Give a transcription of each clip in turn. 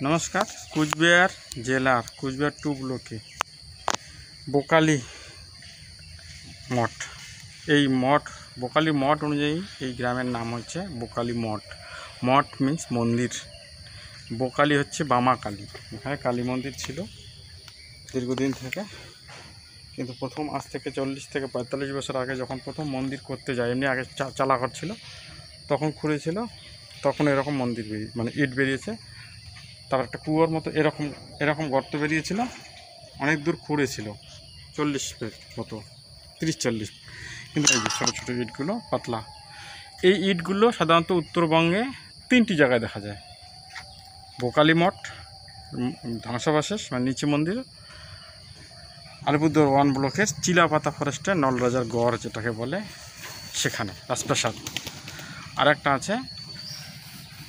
নমস্কার। কুচবিহার জেলার কুচবিহার 2 ব্লকে বোকালি মঠ। এই মঠ বোকালি মঠ অনুযায়ী এই গ্রামের নাম হচ্ছে বোকালি মঠ। মঠ মিন্স মন্দির, বোকালি হচ্ছে বামা কালী। এখানে কালী মন্দির ছিল দীর্ঘদিন থেকে, কিন্তু প্রথম আজ থেকে 40 থেকে 45 বছর আগে যখন প্রথম মন্দির করতে যায়, এমনি আগে চালাঘর ছিল, তখন খুঁড়েছিল, তখন এরকম মন্দির মানে ইট বেরিয়েছে। তারপর একটা কুয়োর মতো এরকম গর্ত বেরিয়েছিল, অনেক দূর খুঁড়েছিল, 40 ফিট মতো, 30-40। কিন্তু এই যে ছোটো ছোটো ইটগুলো পাতলা, এই ইটগুলো সাধারণত উত্তরবঙ্গে 3টি জায়গায় দেখা যায়। বোকালি মঠ ধ্বংসাবশেষ মানে নিচে মন্দির, আলিপুরদুয়ার 1 ব্লকের চিলাপাতা ফরেস্টের নলরাজার গড় যেটাকে বলে সেখানে রাজপ্রাসাদ। আর একটা আছে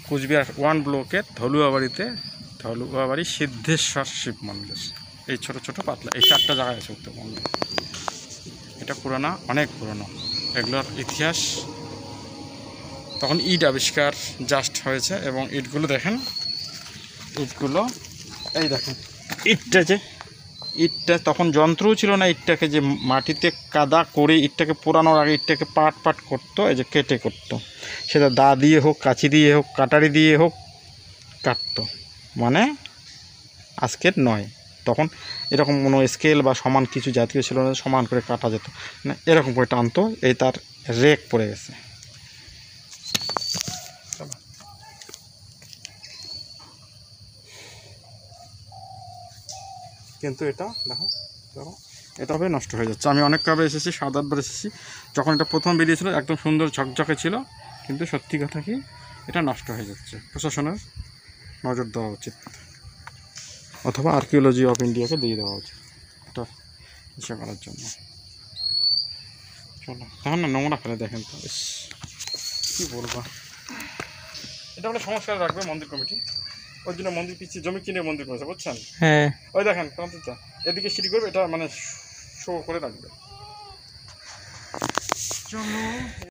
কুচবিহার 1 ব্লকের ধলুয়াবাড়ি সিদ্ধেশ্বর শিব মন্দির। এই ছোট ছোট পাতলা এই 4টা জায়গায় আছে উত্তরবঙ্গে। এটা পুরানো, অনেক পুরনো। এগুলোর ইতিহাস, তখন ইট আবিষ্কার জাস্ট হয়েছে। এবং ইটগুলো দেখেন, ইটগুলো এই দেখেন, ইটটা তখন যন্ত্রও ছিল না। ইটটাকে যে মাটিতে কাদা করে ইটটাকে পোড়ানোর আগে ইটটাকে পাট পাট করতো, এই যে কেটে করতো, সেটা দা দিয়ে হোক, কাঁচি দিয়ে হোক, কাটারি দিয়ে হোক কাটতো। মানে আজকের নয়, তখন এরকম কোনো স্কেল বা সমান কিছু জাতীয় ছিল না, সমান করে কাটা যেত না, এরকম করে টানতো। এই তার রেক পড়ে গেছে। কিন্তু এটা দেখো এটা হবে নষ্ট হয়ে যাচ্ছে। আমি অনেক কবে এসেছি, 7-8 বার এসেছি। যখন এটা প্রথম বেরিয়েছিল একদম সুন্দর ঝকঝকে ছিল, কিন্তু সত্যি কথা কি এটা নষ্ট হয়ে যাচ্ছে। প্রশাসনের নজর দেওয়া উচিত, অথবা আর্কিওলজি অফ ইন্ডিয়াকে দিয়ে দেওয়া উচিত এটা ইসে করার জন্য। চলো তখন না নোংরা ফেলে দেখেন তো, কী বলবো। এটা বলে সংস্কার রাখবে মন্দির কমিটি, ওই জন্য মন্দির পিছিয়ে জমি কিনে মন্দির করেছে, বুঝছেন? হ্যাঁ, ওই দেখেন কান্তিটা এদিকে সিঁড়ি করবে, এটা মানে শো করে রাখবে। চলো।